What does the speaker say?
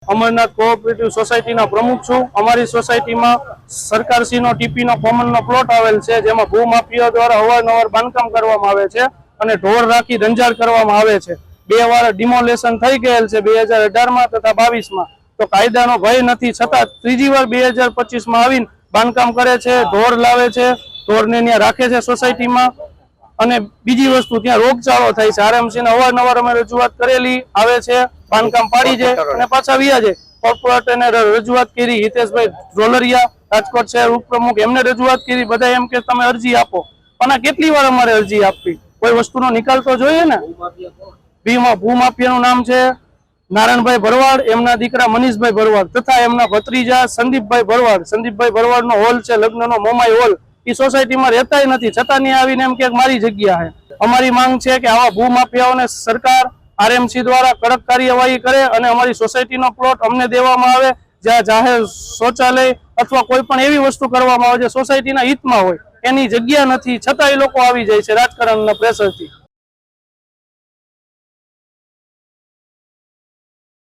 Amarnath cooperative society प्रमुख छूं। अमारी सोसायटी में सरकारश्रीनो टीपीनो कॉमननो प्लॉट आवेल छे, जेमां भूमाफियाओ द्वारा अवारनवार बांधकाम करवामां आवे छे अने ढोर राखी रंजाड़ करवामां आवे छे। 2 વાર डिमोलेशन थई गयेल छे 2018 में तथा 22 में। तो कायदानो भय नथी छतां त्रीजी વાર 2025 में आवीने बांधकाम करे छे, ढोर लावे छे, ढोरने त्यां राखे छे सोसायटी में। અને બીજી વસ્તુ ત્યાં રોગચાળો થાય છે। આરએમસી ને અવારનવાર અમે રજૂઆત કરેલી આવે છે, બાંધકામ પાડી જાય અને પાછા વ્યા જાય। કોર્પોરેટરને રજૂઆત કરી, હિતેશભાઈ ઢોલરિયા રાજકોટ શહેર ઉપપ્રમુખ એમને રજૂઆત કરી, બધા એમ કે તમે અરજી આપો, પણ આ કેટલી વાર અમારે અરજી આપવી? કોઈ વસ્તુનો નિકાલ તો જોઈએ ને। ભૂમાફિયાનું નામ છે નારાયણભાઈ ભરવાડ, એમના દીકરા મનીષભાઈ ભરવાડ તથા એમના ભત્રીજા સંદીપભાઈ ભરવાડ। સંદીપભાઈ ભરવાડનો હોલ છે લગ્નનો મોમાઈ હોલ, ई सोसायटी में रहता ही नहीं छतां आवीने एम के मारी जग्या है। अमारी मांग है कि आवा भूमाफियाओने सरकार आरएमसी द्वारा कड़क कार्यवाही करे अने अमारी सोसायटीनो प्लॉट अमने देवामां आवे, ज्यां जाहेर शौचालय अथवा कोईपण एवी वस्तु करवामां आवे जे सोसायटीना हितमां होय। एनी जग्या नथी छतां ए लोको आवी जाय छे राजकारणना प्रेशरथी।